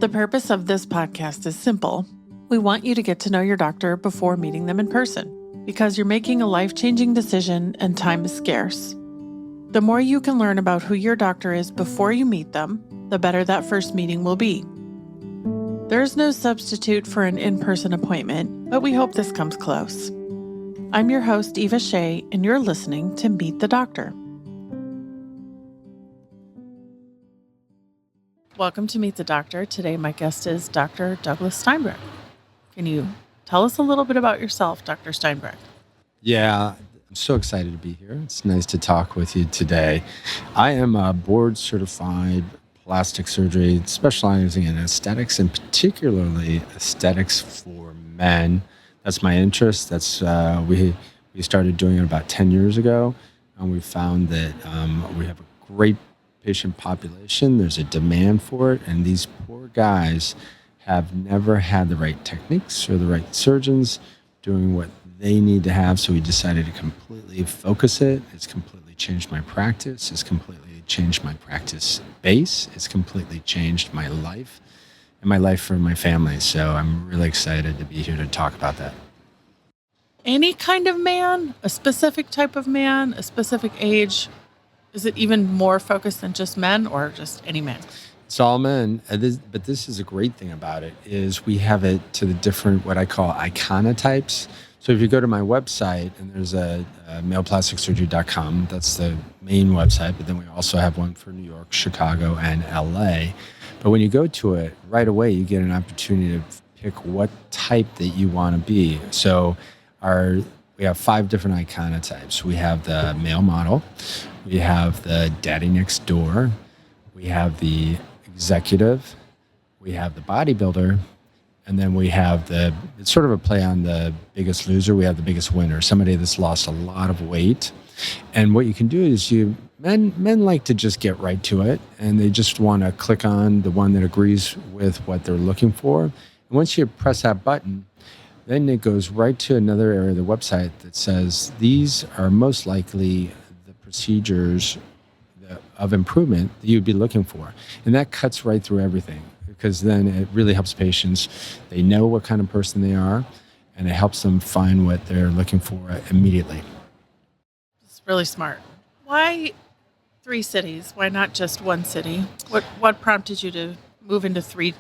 The purpose of this podcast is simple. We want you to get to know your doctor before meeting them in person, because you're making a life-changing decision and time is scarce. The more you can learn about who your doctor is before you meet them, the better that first meeting will be. There's no substitute for an in-person appointment, but we hope this comes close. I'm your host, Eva Shea, and you're listening to Meet the Doctor. Welcome to Meet the Doctor. Today, my guest is Dr. Douglas Steinbrech. Can you tell us a little bit about yourself, Dr. Steinbrech? Yeah, I'm so excited to be here. It's nice to talk with you today. I am a board-certified plastic surgery specializing in aesthetics and particularly aesthetics for men. That's my interest. That's we started doing it about 10 years ago, and we found that we have a great patient population. There's a demand for it, and these poor guys have never had the right techniques or the right surgeons doing what they need to have. So we decided to completely focus it. It's completely changed my practice. It's completely changed my practice base. It's completely changed my life and my life for my family. So I'm really excited to be here to talk about that. Any kind of man, a specific type of man, a specific age? Is it even more focused than just men or just any man? It's all men, but this is a great thing about it, is we have it to the different, what I call iconotypes. So if you go to my website, and there's a male+plastic+surgery.com, that's the main website, but then we also have one for New York, Chicago, and LA. But when you go to it, right away, you get an opportunity to pick what type that you want to be. So we have 5 different iconotypes. We have the male model, we have the daddy next door, we have the executive, we have the bodybuilder, and then we have it's sort of a play on the biggest loser. We have the biggest winner, somebody that's lost a lot of weight. And what you can do is men like to just get right to it, and they just want to click on the one that agrees with what they're looking for. And once you press that button, then it goes right to another area of the website that says these are most likely the procedures of improvement that you'd be looking for. And that cuts right through everything, because then it really helps patients. They know what kind of person they are, and it helps them find what they're looking for immediately. It's really smart. Why 3 cities? Why not just one city? What prompted you to move into three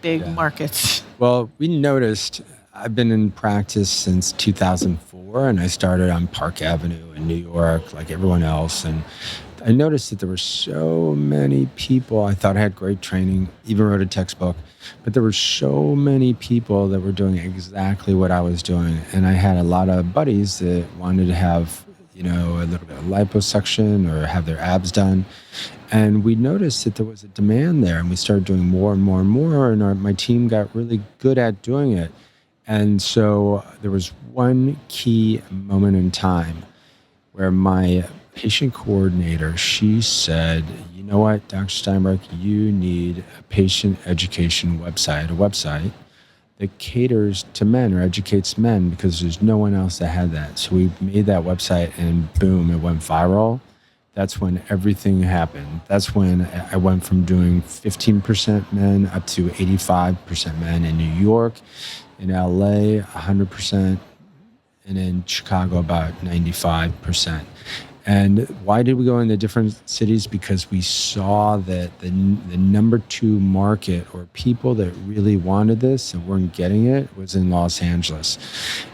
big markets? Well, we noticed, I've been in practice since 2004, and I started on Park Avenue in New York like everyone else. And I noticed that there were so many people. I thought I had great training, even wrote a textbook, but there were so many people that were doing exactly what I was doing. And I had a lot of buddies that wanted to have, a little bit of liposuction or have their abs done. And we noticed that there was a demand there, and we started doing more and more and more, and my team got really good at doing it. And so there was one key moment in time where my patient coordinator, she said, you know what, Dr. Steinbrech, you need a patient education website, a website that caters to men or educates men, because there's no one else that had that. So we made that website, and boom, it went viral. That's when everything happened. That's when I went from doing 15% men up to 85% men in New York. In LA, 100%, and in Chicago, about 95%. And why did we go into different cities? Because we saw that the number 2 market, or people that really wanted this and weren't getting it, was in Los Angeles.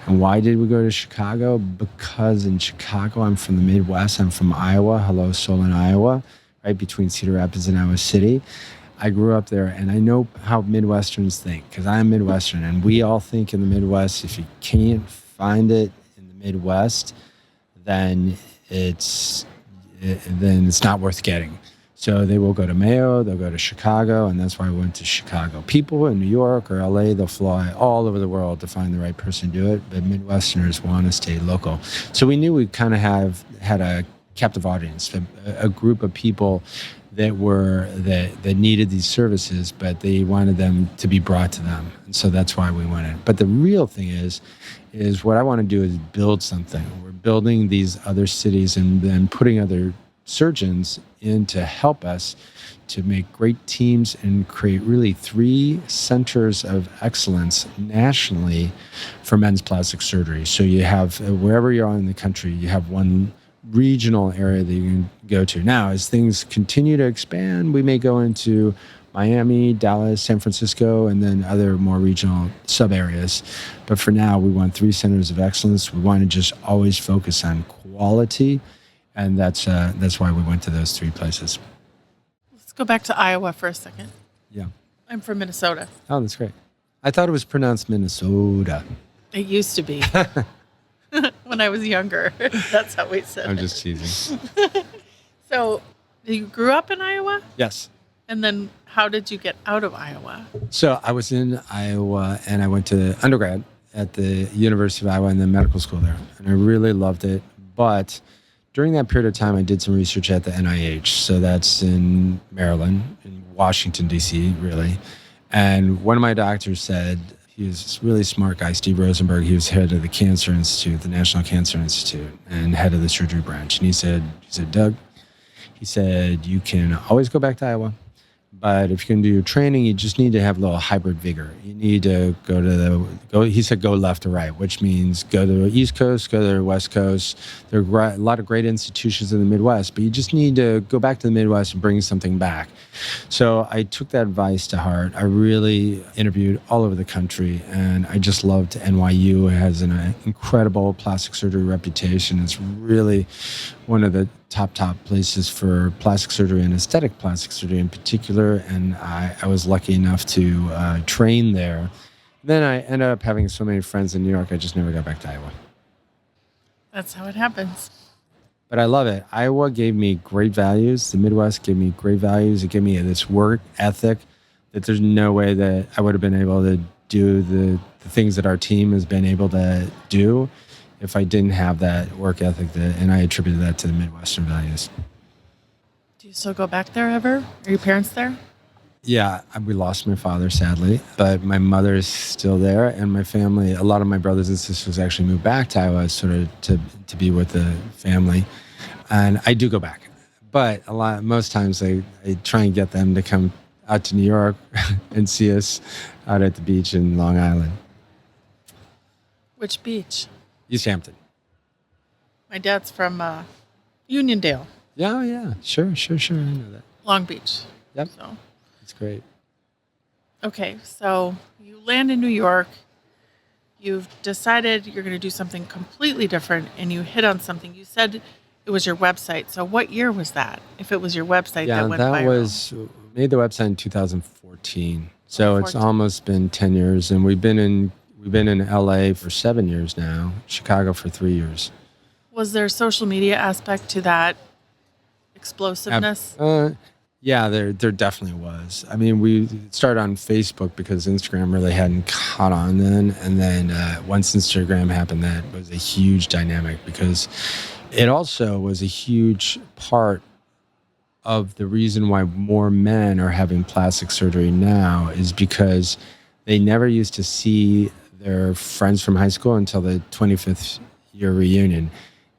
And why did we go to Chicago? Because in Chicago, I'm from the Midwest. I'm from Iowa. Hello, Solon, Iowa, right between Cedar Rapids and Iowa City. I grew up there, and I know how Midwesterns think, because I'm Midwestern, and we all think in the Midwest, if you can't find it in the Midwest, then it's not worth getting. So they will go to Mayo, they'll go to Chicago, and that's why I went to Chicago. People in New York or LA, they'll fly all over the world to find the right person to do it, but Midwesterners want to stay local. So we knew we kind of had a captive audience, a group of people that needed these services, but they wanted them to be brought to them. And so that's why we went in. But the real thing is what I want to do is build something. We're building these other cities and then putting other surgeons in to help us to make great teams and create really 3 centers of excellence nationally for men's plastic surgery. So you have, wherever you are in the country, you have one regional area that you can go to. Now, as things continue to expand, we may go into Miami, Dallas, San Francisco, and then other more regional sub areas. But for now, we want 3 centers of excellence. We want to just always focus on quality, and that's why we went to those 3 places. Let's go back to Iowa for a second. Yeah. I'm from Minnesota. Oh, that's great. I thought it was pronounced Minnesota. It used to be. When I was younger. That's how we said it. I'm just teasing. So, you grew up in Iowa? Yes. And then how did you get out of Iowa? So I was in Iowa, and I went to undergrad at the University of Iowa and the medical school there. And I really loved it. But during that period of time, I did some research at the NIH. So that's in Maryland, in Washington, D.C., really. And one of my doctors said, he was this really smart guy, Steve Rosenberg. He was head of the Cancer Institute, the National Cancer Institute, and head of the surgery branch. And he said, Doug, he said, you can always go back to Iowa, but if you're going to do your training, you just need to have a little hybrid vigor. You need to he said, go left or right, which means go to the East Coast, go to the West Coast. There are a lot of great institutions in the Midwest, but you just need to go back to the Midwest and bring something back. So I took that advice to heart. I really interviewed all over the country, and I just loved NYU. It has an incredible plastic surgery reputation. It's really one of the top places for plastic surgery and aesthetic plastic surgery in particular. And I was lucky enough to train there. Then I ended up having so many friends in New York, I just never got back to Iowa. That's how it happens. But I love it. Iowa gave me great values. The Midwest gave me great values. It gave me this work ethic that there's no way that I would have been able to do the things that our team has been able to do if I didn't have that work ethic, and I attributed that to the Midwestern values. Do you still go back there ever? Are your parents there? Yeah, we lost my father, sadly, but my mother is still there, and my family, a lot of my brothers and sisters actually moved back to Iowa sort of to be with the family, and I do go back. But most times I try and get them to come out to New York and see us out at the beach in Long Island. Which beach? East Hampton. My dad's from Uniondale. Yeah, sure. I know that. Long Beach. Yep. So. It's great. Okay, so you land in New York. You've decided you're going to do something completely different, and you hit on something. You said it was your website. So what year was that? If it was your website that went viral? Made the website in 2014. So it's almost been 10 years, and we've been in LA for 7 years now, Chicago for 3 years. Was there a social media aspect to that explosiveness? Yeah, there definitely was. I mean, we started on Facebook because Instagram really hadn't caught on then. And then once Instagram happened, that was a huge dynamic because it also was a huge part of the reason why more men are having plastic surgery now is because they never used to see their friends from high school until the 25th year reunion.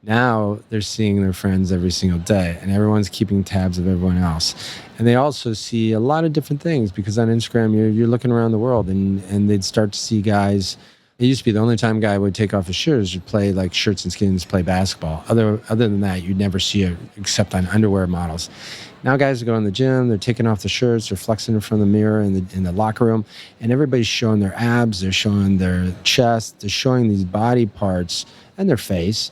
Now they're seeing their friends every single day, and everyone's keeping tabs of everyone else. And they also see a lot of different things because on Instagram, you're looking around the world, and they'd start to see guys. It used to be the only time a guy would take off his shirt would play like shirts and skins, play basketball. Other than that, you'd never see it except on underwear models. Now guys are going to the gym, they're taking off the shirts, they're flexing in front of the mirror in the locker room, and everybody's showing their abs, they're showing their chest, they're showing these body parts and their face.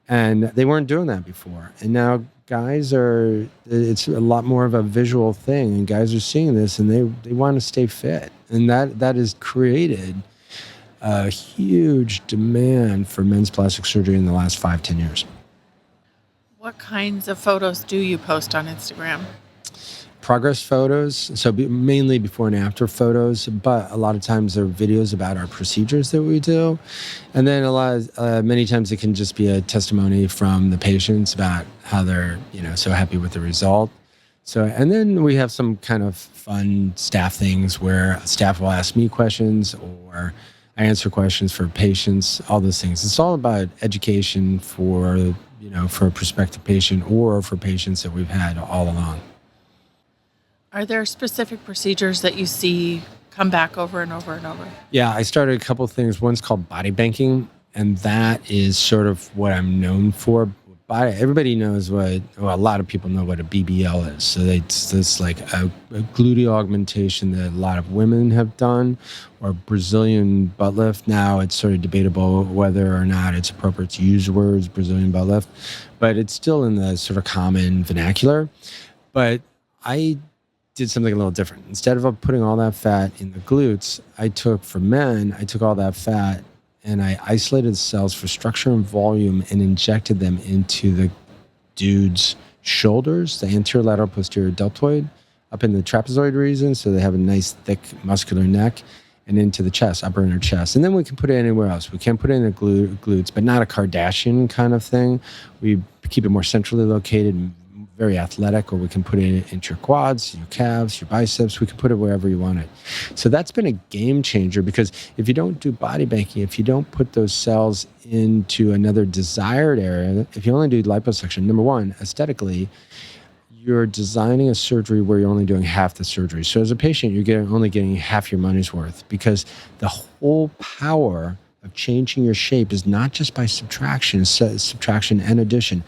And they weren't doing that before. And now it's a lot more of a visual thing. And guys are seeing this and they want to stay fit. And that has created a huge demand for men's plastic surgery in the last 5-10 years. What kinds of photos do you post on Instagram? Progress photos, so mainly before and after photos, but a lot of times there are videos about our procedures that we do. And then many times it can just be a testimony from the patients about how they're, so happy with the result. So, and then we have some kind of fun staff things where staff will ask me questions or I answer questions for patients, all those things. It's all about education for, for a prospective patient or for patients that we've had all along. Are there specific procedures that you see come back over and over and over? Yeah, I started a couple of things. One's called Bodybanking, and that is sort of what I'm known for. Everybody knows a lot of people know what a BBL is. So it's this like a gluteal augmentation that a lot of women have done, or Brazilian butt lift. Now it's sort of debatable whether or not it's appropriate to use the words Brazilian butt lift, but it's still in the sort of common vernacular. But I did something a little different. Instead of putting all that fat in the glutes, I took all that fat and I isolated the cells for structure and volume and injected them into the dude's shoulders, the anterior lateral posterior deltoid, up in the trapezoid region, so they have a nice thick muscular neck, and into the chest, upper inner chest. And then we can put it anywhere else. We can put it in the glutes, but not a Kardashian kind of thing. We keep it more centrally located, very athletic, or we can put it into your quads, your calves, your biceps. We can put it wherever you want it. So that's been a game changer, because if you don't do body banking, if you don't put those cells into another desired area, if you only do liposuction, number one, aesthetically, you're designing a surgery where you're only doing half the surgery. So as a patient, you're only getting half your money's worth, because the whole power of changing your shape is not just by subtraction and addition.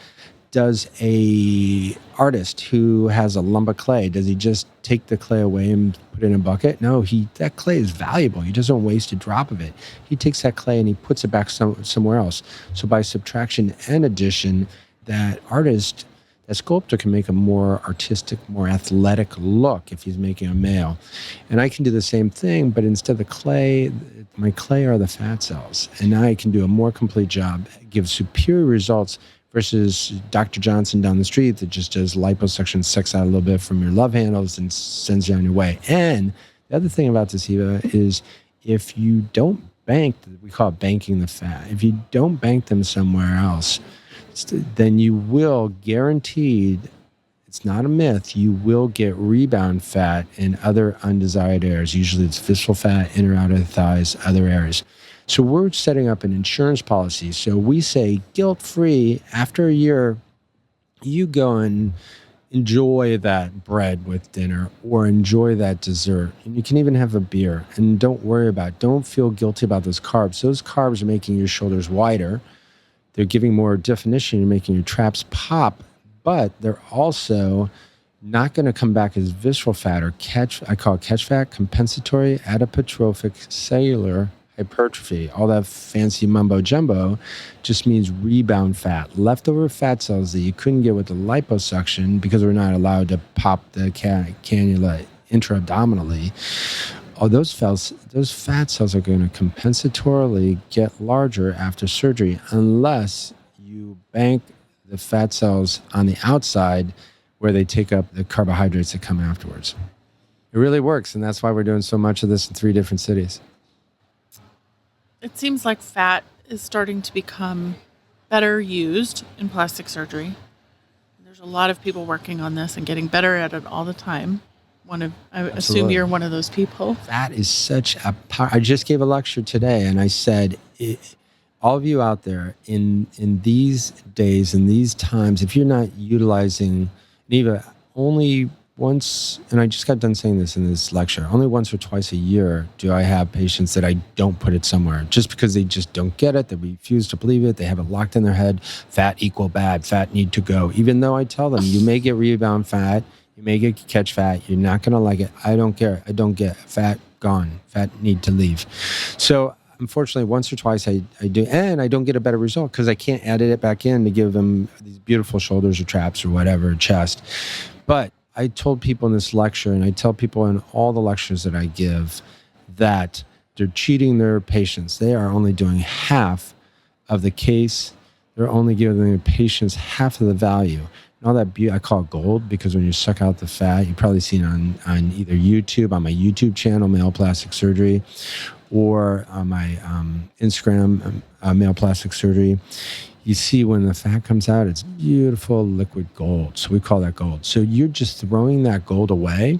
Does a artist who has a lump of clay, does he just take the clay away and put it in a bucket? No, that clay is valuable. He doesn't waste a drop of it. He takes that clay and he puts it back somewhere else. So by subtraction and addition, that artist, that sculptor, can make a more artistic, more athletic look if he's making a male. And I can do the same thing, but instead of the clay, my clay are the fat cells. And now I can do a more complete job, give superior results, versus Dr. Johnson down the street that just does liposuction, sucks out a little bit from your love handles and sends you on your way. And the other thing about this, Eva, is if you don't bank, we call it banking the fat, if you don't bank them somewhere else, then you will, guaranteed, it's not a myth, you will get rebound fat in other undesired areas. Usually it's visceral fat, inner, outer thighs, other areas. So we're setting up an insurance policy. So we say guilt-free, after a year, you go and enjoy that bread with dinner or enjoy that dessert. And you can even have a beer. And don't feel guilty about those carbs. Those carbs are making your shoulders wider. They're giving more definition and making your traps pop, but they're also not going to come back as visceral fat or I call it catch fat, compensatory adipotrophic cellular hypertrophy. All that fancy mumbo jumbo just means rebound fat, leftover fat cells that you couldn't get with the liposuction because we're not allowed to pop the cannula intra-abdominally. Oh, those fat cells are going to compensatorily get larger after surgery unless you bank the fat cells on the outside where they take up the carbohydrates that come afterwards. It really works, and that's why we're doing so much of this in 3 different cities. It seems like fat is starting to become better used in plastic surgery. There's a lot of people working on this and getting better at it all the time. I assume you're one of those people. Fat is such a power. I just gave a lecture today, and I said, all of you out there, in these days, in these times, if you're not utilizing, Neva, only once, and I just got done saying this in this lecture, only once or twice a year do I have patients that I don't put it somewhere just because they just don't get it. They refuse to believe it. They have it locked in their head. Fat equal bad. Fat need to go. Even though I tell them, you may get rebound fat, you may get catch fat. You're not going to like it. I don't care. I don't get fat gone. Fat need to leave. So unfortunately, once or twice I do, and I don't get a better result because I can't edit it back in to give them these beautiful shoulders or traps or whatever, chest. But I told people in this lecture, and I tell people in all the lectures that I give, that they're cheating their patients. They are only doing half of the case. They're only giving their patients half of the value. And all that I call it gold, because when you suck out the fat, you've probably seen on either YouTube, on my YouTube channel, Male Plastic Surgery, or on my Instagram, Male Plastic Surgery. you see when the fat comes out, it's beautiful liquid gold. So we call that gold. So you're just throwing that gold away,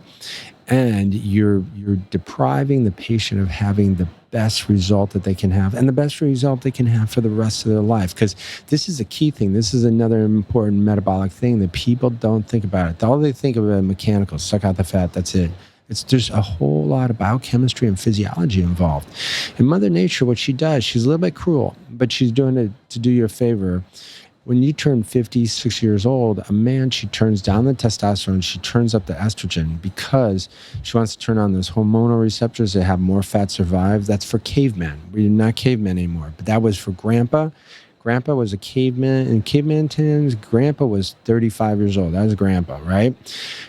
and you're depriving the patient of having the best result that they can have, and the best result they can have for the rest of their life. Because this is a key thing. This is another important metabolic thing that people don't think about it. All they think of is mechanical, suck out the fat, that's it. There's a whole lot of biochemistry and physiology involved. In Mother Nature, what she does, she's a little bit cruel, but she's doing it to do you a favor. When you turn 56 years old, a man, she turns down the testosterone, she turns up the estrogen because she wants to turn on those hormonal receptors that have more fat survive. That's for cavemen. We're not cavemen anymore, but that was for Grandpa. Grandpa was a caveman. In caveman times, Grandpa was 35 years old. That was Grandpa, right?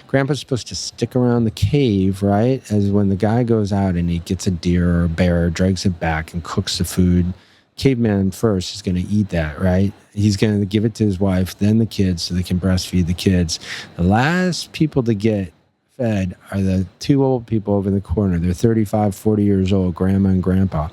Grandpa's supposed to stick around the cave, right? As when the guy goes out and he gets a deer or a bear, drags it back and cooks the food. Caveman first is going to eat that, right? He's going to give it to his wife, then the kids, so they can breastfeed the kids. The last people to get fed are the two old people over in the corner. They're 35, 40 years old, Grandma and Grandpa.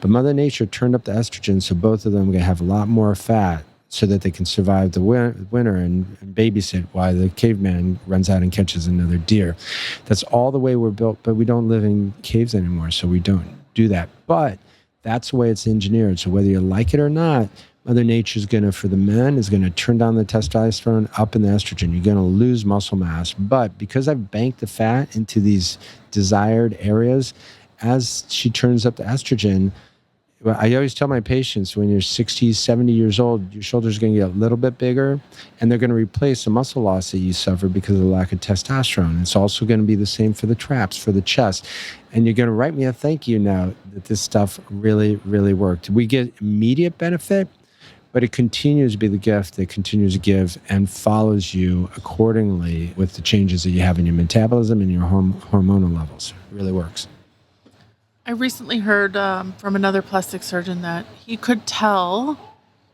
But Mother Nature turned up the estrogen, so both of them are going to have a lot more fat so that they can survive the winter and babysit while the caveman runs out and catches another deer. That's all the way we're built, but we don't live in caves anymore, so we don't do that. But that's the way it's engineered. So whether you like it or not, Mother Nature's for the men, is going to turn down the testosterone, up in the estrogen. You're going to lose muscle mass. But because I've banked the fat into these desired areas, as she turns up the estrogen, I always tell my patients, when you're 60, 70 years old, your shoulders are going to get a little bit bigger, and they're going to replace the muscle loss that you suffer because of the lack of testosterone. It's also going to be the same for the traps, for the chest. And you're going to write me a thank you now that this stuff really, really worked. We get immediate benefit, but it continues to be the gift that continues to give and follows you accordingly with the changes that you have in your metabolism and your hormonal levels. It really works. I recently heard from another plastic surgeon that he could tell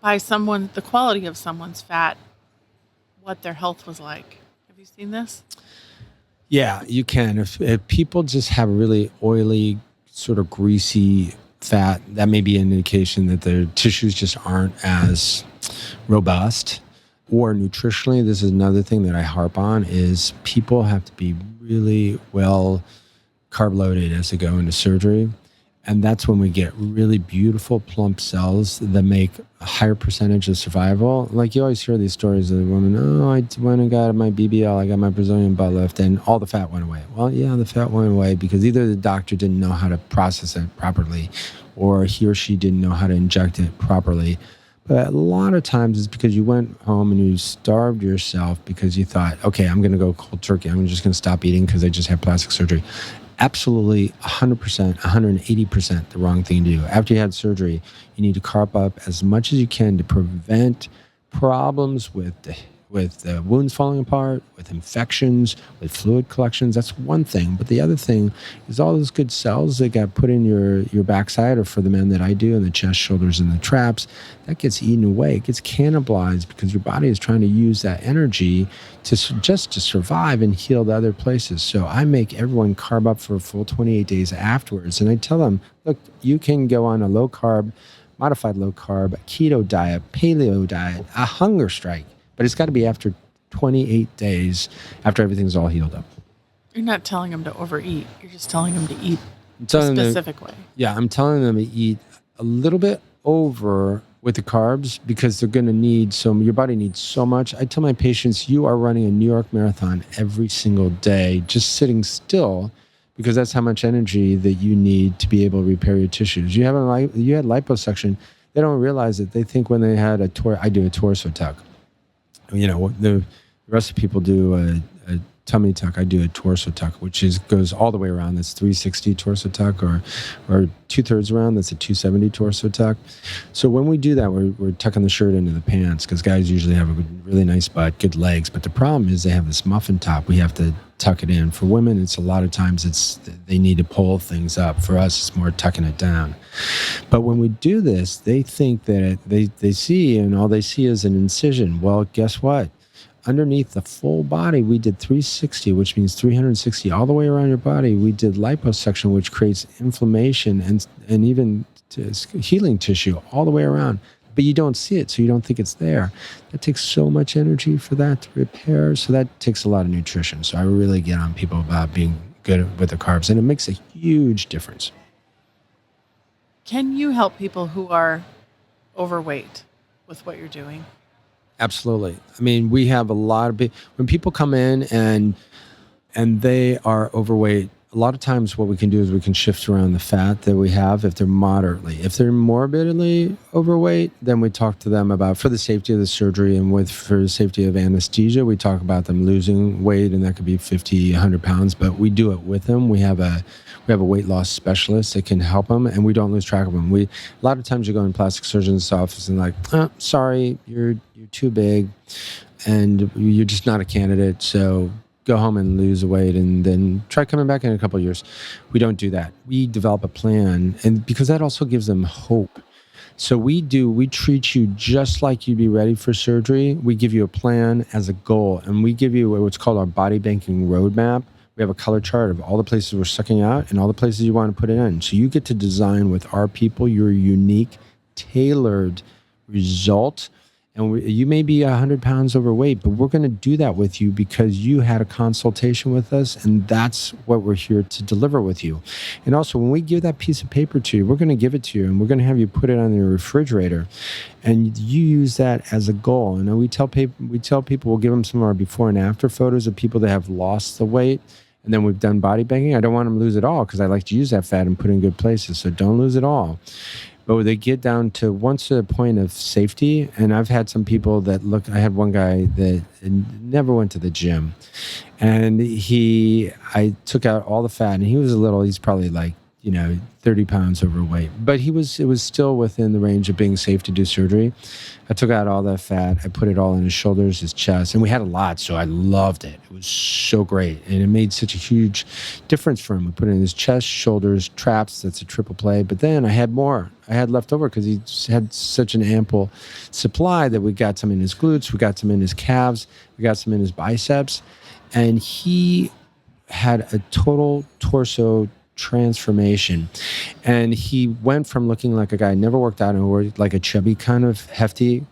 by the quality of someone's fat what their health was like. Have you seen this? Yeah, you can. If people just have really oily, sort of greasy fat, that may be an indication that their tissues just aren't as robust. Or nutritionally, this is another thing that I harp on, is people have to be really well carb loaded as they go into surgery. And that's when we get really beautiful plump cells that make a higher percentage of survival. Like you always hear these stories of the woman, oh, I went and got my BBL, I got my Brazilian butt lift, and all the fat went away. Well, yeah, the fat went away because either the doctor didn't know how to process it properly, or he or she didn't know how to inject it properly. But a lot of times it's because you went home and you starved yourself because you thought, okay, I'm going to go cold turkey. I'm just going to stop eating because I just had plastic surgery. Absolutely 100%, 180% the wrong thing to do. After you had surgery, you need to carb up as much as you can to prevent problems with the wounds falling apart, with infections, with fluid collections. That's one thing. But the other thing is all those good cells that got put in your backside, or for the men that I do, in the chest, shoulders, and the traps, that gets eaten away. It gets cannibalized because your body is trying to use that energy to survive and heal the other places. So I make everyone carb up for a full 28 days afterwards. And I tell them, look, you can go on a low carb, modified low carb, keto diet, paleo diet, a hunger strike. But it's got to be after 28 days, after everything's all healed up. You're not telling them to overeat. You're just telling them to eat a specific way. Yeah, I'm telling them to eat a little bit over with the carbs because they're going to need your body needs so much. I tell my patients, you are running a New York marathon every single day, just sitting still, because that's how much energy that you need to be able to repair your tissues. You had liposuction. They don't realize it. They think when they had I do a torso tuck. You know, the rest of people do a tummy tuck. I do a torso tuck, which goes all the way around. That's 360 torso tuck, or 2/3 around. That's a 270 torso tuck. So when we do that, we're tucking the shirt into the pants, because guys usually have a really nice butt, good legs. But the problem is they have this muffin top. We have to tuck it in. For women, it's a lot of times they need to pull things up. For us, it's more tucking it down. But when we do this, they think that they see, and all they see is an incision. Well, guess what? Underneath the full body, we did 360, which means 360 all the way around your body. We did liposuction, which creates inflammation and even healing tissue all the way around. but you don't see it, so you don't think it's there. That takes so much energy for that to repair. So that takes a lot of nutrition. So I really get on people about being good with the carbs, and it makes a huge difference. Can you help people who are overweight with what you're doing? Absolutely. I mean, we have a lot of when people come in and they are overweight, a lot of times what we can do is we can shift around the fat that we have if they're moderately. If they're morbidly overweight, then we talk to them about, for the safety of the surgery and for the safety of anesthesia, we talk about them losing weight, and that could be 50, 100 pounds, but we do it with them. We have a weight loss specialist that can help them, and we don't lose track of them. A lot of times you go in plastic surgeon's office and like, sorry, you're too big and you're just not a candidate. So go home and lose the weight and then try coming back in a couple of years. We don't do that. We develop a plan, and because that also gives them hope. So we treat you just like you'd be ready for surgery. We give you a plan as a goal, and we give you what's called our Bodybanking roadmap. We have a color chart of all the places we're sucking out and all the places you want to put it in. So you get to design with our people your unique, tailored result. And you may be 100 pounds overweight, but we're going to do that with you because you had a consultation with us, and that's what we're here to deliver with you. And also, when we give that piece of paper to you, we're going to give it to you, and we're going to have you put it on your refrigerator, and you use that as a goal. And we tell people, we'll give them some of our before and after photos of people that have lost the weight. And then we've done body banking. I don't want them to lose it all because I like to use that fat and put it in good places. So don't lose it all. But they get down to once to a point of safety. And I've had some people that I had one guy that never went to the gym. And I took out all the fat, and he's probably like, 30 pounds overweight, but it was still within the range of being safe to do surgery. I took out all that fat. I put it all in his shoulders, his chest, and we had a lot, so I loved it. It was so great, and it made such a huge difference for him. We put it in his chest, shoulders, traps. That's a triple play. But then I had more. I had left over because he had such an ample supply that we got some in his glutes, we got some in his calves, we got some in his biceps, and he had a total torso transformation. And he went from looking like a guy never worked out and like a chubby kind of hefty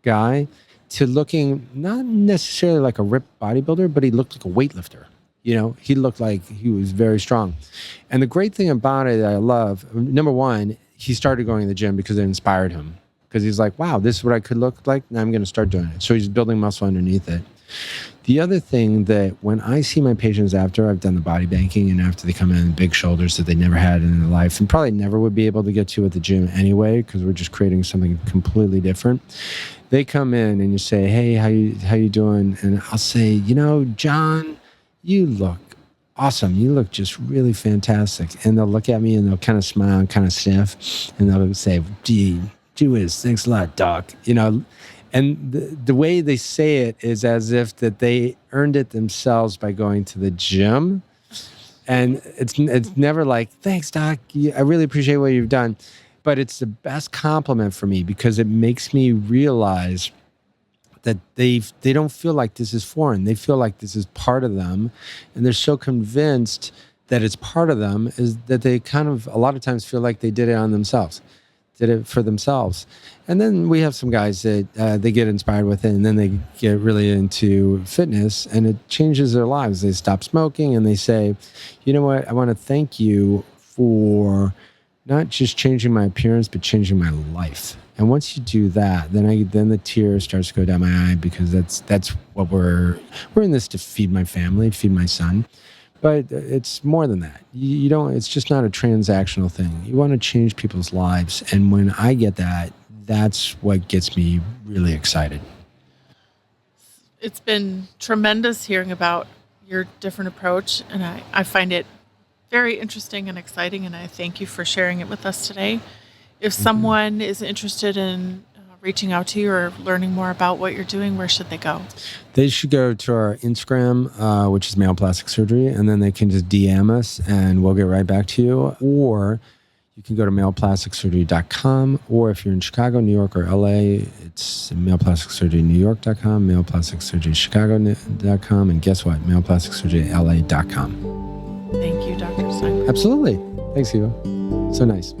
guy to looking not necessarily like a ripped bodybuilder, but he looked like a weightlifter. He looked like he was very strong. And the great thing about it that I love, number one, he started going to the gym because it inspired him. Because he's like, wow, this is what I could look like. Now I'm going to start doing it. So he's building muscle underneath it. The other thing that when I see my patients after I've done the body banking and after they come in big shoulders that they never had in their life and probably never would be able to get to at the gym anyway, because we're just creating something completely different. They come in and you say, hey, how you doing? And I'll say, John, you look awesome. You look just really fantastic. And they'll look at me and they'll kind of smile and kind of sniff. And they'll say, gee whiz, thanks a lot, doc. And the way they say it is as if that they earned it themselves by going to the gym. And it's never like, thanks, doc. I really appreciate what you've done. But it's the best compliment for me because it makes me realize that they don't feel like this is foreign. They feel like this is part of them. And they're so convinced that it's part of them is that they kind of a lot of times feel like they did it on themselves. Did it for themselves. And then we have some guys that they get inspired with it and then they get really into fitness and it changes their lives. They stop smoking and they say, you know what, I want to thank you for not just changing my appearance, but changing my life. And once you do that, then the tear starts to go down my eye because that's what we're in this to feed my family, feed my son. But it's more than that. You don't. It's just not a transactional thing. You want to change people's lives, and when I get that, that's what gets me really excited. It's been tremendous hearing about your different approach, and I find it very interesting and exciting, and I thank you for sharing it with us today. If someone is interested in reaching out to you or learning more about what you're doing, where should they go? They should go to our Instagram, which is male+plastic+surgery, and then they can just DM us and we'll get right back to you. Or you can go to male+plastic+surgery.com, or if you're in Chicago, New York, or LA, it's male+plastic+surgerynewyork.com, male+plastic+surgerychicago.com, and guess what? male+plastic+surgeryla.com. Thank you, Dr. Steinbrech. Absolutely. Thanks, Eva. So nice.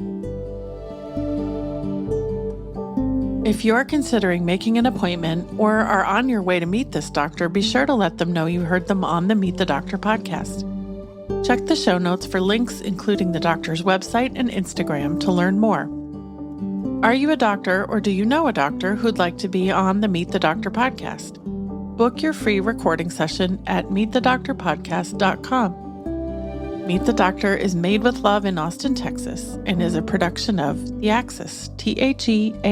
If you're considering making an appointment or are on your way to meet this doctor, be sure to let them know you heard them on the Meet the Doctor podcast. Check the show notes for links, including the doctor's website and Instagram, to learn more. Are you a doctor or do you know a doctor who'd like to be on the Meet the Doctor podcast? Book your free recording session at meetthedoctorpodcast.com. Meet the Doctor is made with love in Austin, Texas, and is a production of The Axis, TheAxis.io.